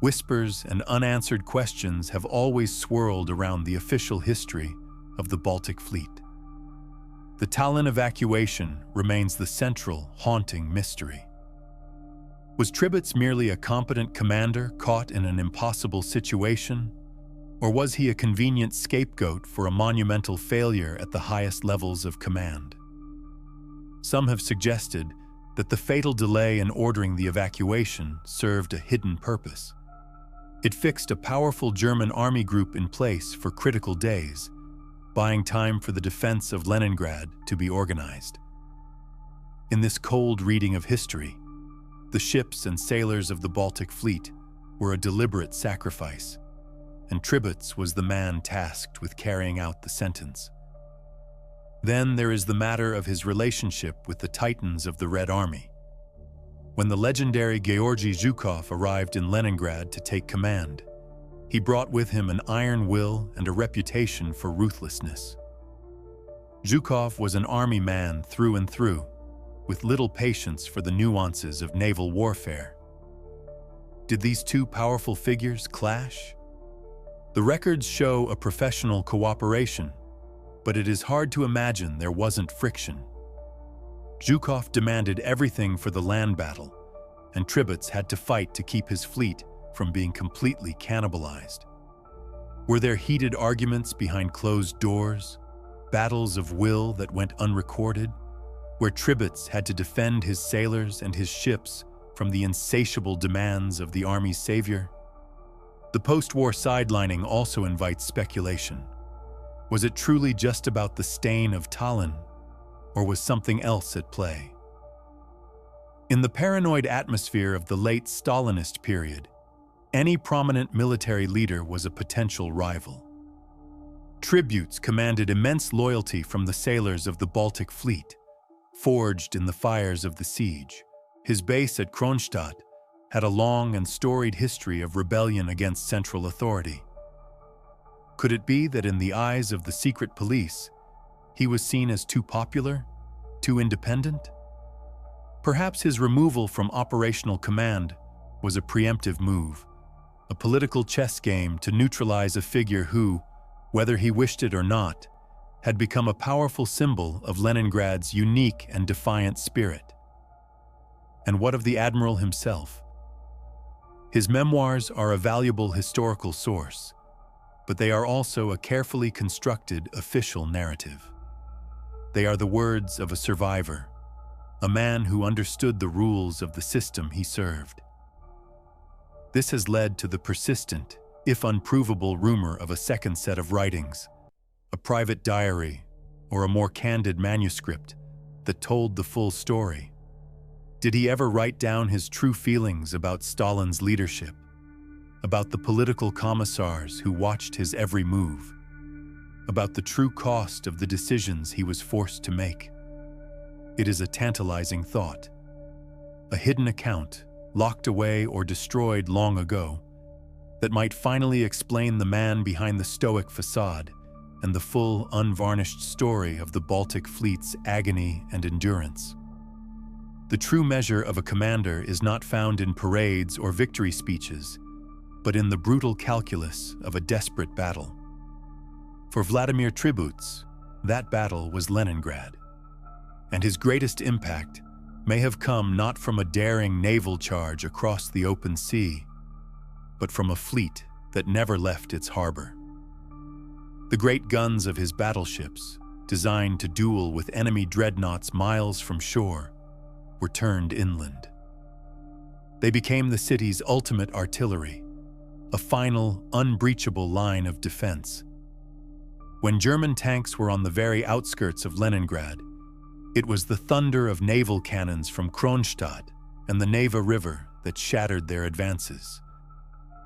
A: Whispers and unanswered questions have always swirled around the official history of the Baltic Fleet. The Tallinn evacuation remains the central, haunting mystery. Was Tributes merely a competent commander caught in an impossible situation, or was he a convenient scapegoat for a monumental failure at the highest levels of command? Some have suggested that the fatal delay in ordering the evacuation served a hidden purpose. It fixed a powerful German army group in place for critical days, buying time for the defense of Leningrad to be organized. In this cold reading of history, the ships and sailors of the Baltic Fleet were a deliberate sacrifice, and Tributes was the man tasked with carrying out the sentence. Then there is the matter of his relationship with the titans of the Red Army. When the legendary Georgy Zhukov arrived in Leningrad to take command, he brought with him an iron will and a reputation for ruthlessness. Zhukov was an army man through and through, with little patience for the nuances of naval warfare. Did these two powerful figures clash? The records show a professional cooperation, but it is hard to imagine there wasn't friction. Zhukov demanded everything for the land battle, and Tributes had to fight to keep his fleet from being completely cannibalized. Were there heated arguments behind closed doors, battles of will that went unrecorded, where Tributes had to defend his sailors and his ships from the insatiable demands of the army's savior? The post-war sidelining also invites speculation. Was it truly just about the stain of Tallinn, or was something else at play? In the paranoid atmosphere of the late Stalinist period, any prominent military leader was a potential rival. Tributes commanded immense loyalty from the sailors of the Baltic Fleet, forged in the fires of the siege. His base at Kronstadt had a long and storied history of rebellion against central authority. Could it be that in the eyes of the secret police, he was seen as too popular, too independent? Perhaps his removal from operational command was a preemptive move, a political chess game to neutralize a figure who, whether he wished it or not, had become a powerful symbol of Leningrad's unique and defiant spirit. And what of the admiral himself? His memoirs are a valuable historical source, but they are also a carefully constructed official narrative. They are the words of a survivor, a man who understood the rules of the system he served. This has led to the persistent, if unprovable, rumor of a second set of writings, a private diary, or a more candid manuscript that told the full story. Did he ever write down his true feelings about Stalin's leadership, about the political commissars who watched his every move, about the true cost of the decisions he was forced to make? It is a tantalizing thought, a hidden account locked away or destroyed long ago that might finally explain the man behind the stoic facade and the full, unvarnished story of the Baltic Fleet's agony and endurance. The true measure of a commander is not found in parades or victory speeches, but in the brutal calculus of a desperate battle. For Vladimir Tributes, that battle was Leningrad, and his greatest impact may have come not from a daring naval charge across the open sea, but from a fleet that never left its harbor. The great guns of his battleships, designed to duel with enemy dreadnoughts miles from shore, were turned inland. They became the city's ultimate artillery, a final, unbreachable line of defense. When German tanks were on the very outskirts of Leningrad, it was the thunder of naval cannons from Kronstadt and the Neva River that shattered their advances.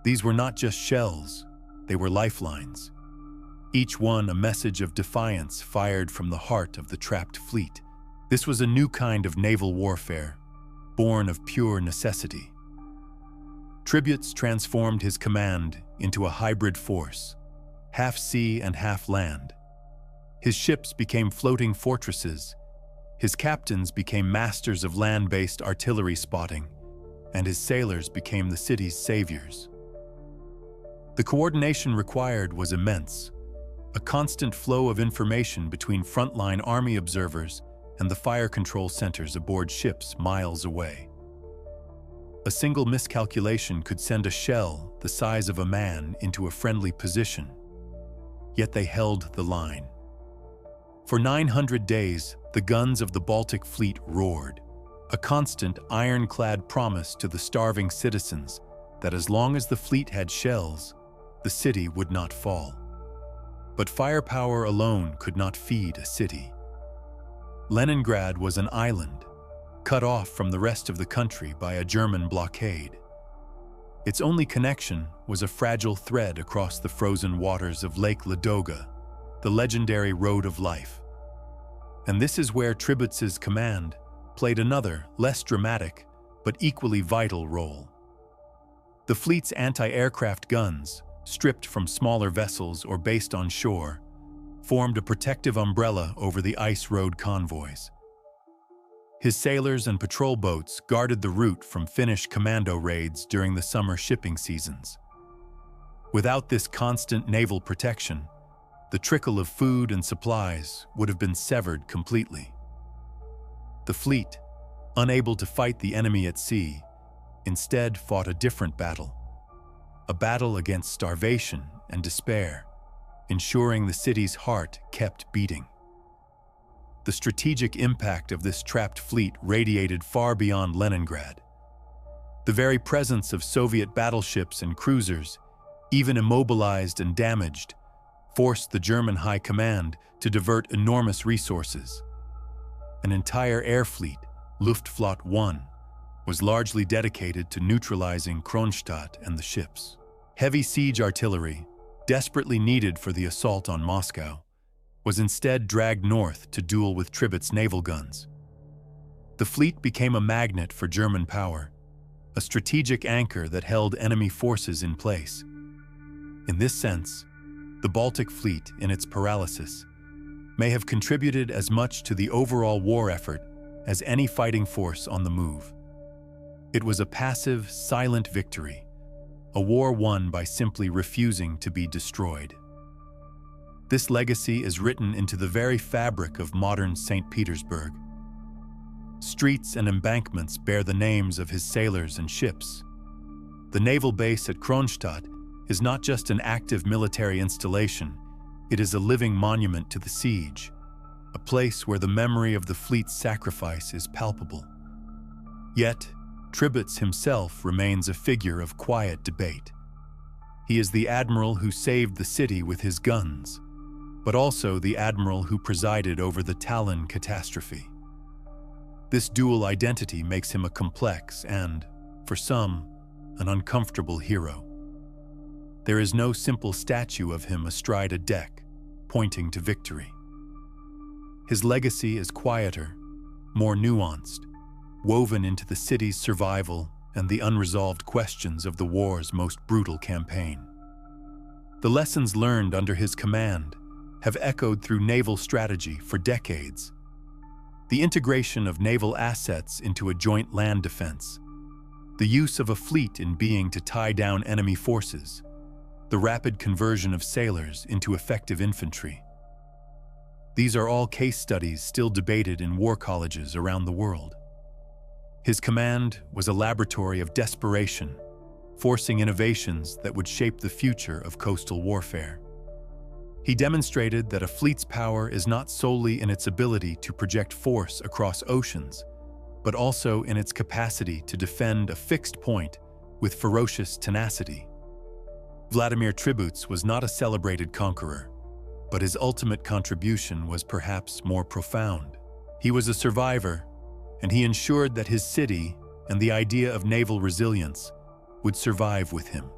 A: These were not just shells, they were lifelines, each one a message of defiance fired from the heart of the trapped fleet. This was a new kind of naval warfare, born of pure necessity. Tributes transformed his command into a hybrid force, half sea and half land. His ships became floating fortresses, his captains became masters of land-based artillery spotting, and his sailors became the city's saviors. The coordination required was immense, a constant flow of information between frontline army observers and the fire control centers aboard ships miles away. A single miscalculation could send a shell the size of a man into a friendly position, yet they held the line. For 900 days, the guns of the Baltic Fleet roared, a constant ironclad promise to the starving citizens that as long as the fleet had shells, the city would not fall. But firepower alone could not feed a city. Leningrad was an island, cut off from the rest of the country by a German blockade. Its only connection was a fragile thread across the frozen waters of Lake Ladoga, the legendary Road of Life. And this is where Tributs's command played another, less dramatic, but equally vital role. The fleet's anti-aircraft guns, stripped from smaller vessels or based on shore, formed a protective umbrella over the ice road convoys. His sailors and patrol boats guarded the route from Finnish commando raids during the summer shipping seasons. Without this constant naval protection, the trickle of food and supplies would have been severed completely. The fleet, unable to fight the enemy at sea, instead fought a different battle, a battle against starvation and despair, ensuring the city's heart kept beating. The strategic impact of this trapped fleet radiated far beyond Leningrad. The very presence of Soviet battleships and cruisers, even immobilized and damaged, forced the German High Command to divert enormous resources. An entire air fleet, Luftflotte 1, was largely dedicated to neutralizing Kronstadt and the ships. Heavy siege artillery, desperately needed for the assault on Moscow, was instead dragged north to duel with Tributs's naval guns. The fleet became a magnet for German power, a strategic anchor that held enemy forces in place. In this sense, the Baltic Fleet, in its paralysis, may have contributed as much to the overall war effort as any fighting force on the move. It was a passive, silent victory, a war won by simply refusing to be destroyed. This legacy is written into the very fabric of modern St. Petersburg. Streets and embankments bear the names of his sailors and ships. The naval base at Kronstadt is not just an active military installation, it is a living monument to the siege, a place where the memory of the fleet's sacrifice is palpable. Yet, Tributs himself remains a figure of quiet debate. He is the admiral who saved the city with his guns, but also the admiral who presided over the Tallinn catastrophe. This dual identity makes him a complex and, for some, an uncomfortable hero. There is no simple statue of him astride a deck, pointing to victory. His legacy is quieter, more nuanced, woven into the city's survival and the unresolved questions of the war's most brutal campaign. The lessons learned under his command have echoed through naval strategy for decades. The integration of naval assets into a joint land defense, the use of a fleet in being to tie down enemy forces, the rapid conversion of sailors into effective infantry. These are all case studies still debated in war colleges around the world. His command was a laboratory of desperation, forcing innovations that would shape the future of coastal warfare. He demonstrated that a fleet's power is not solely in its ability to project force across oceans, but also in its capacity to defend a fixed point with ferocious tenacity. Vladimir Tributs was not a celebrated conqueror, but his ultimate contribution was perhaps more profound. He was a survivor, and he ensured that his city and the idea of naval resilience would survive with him.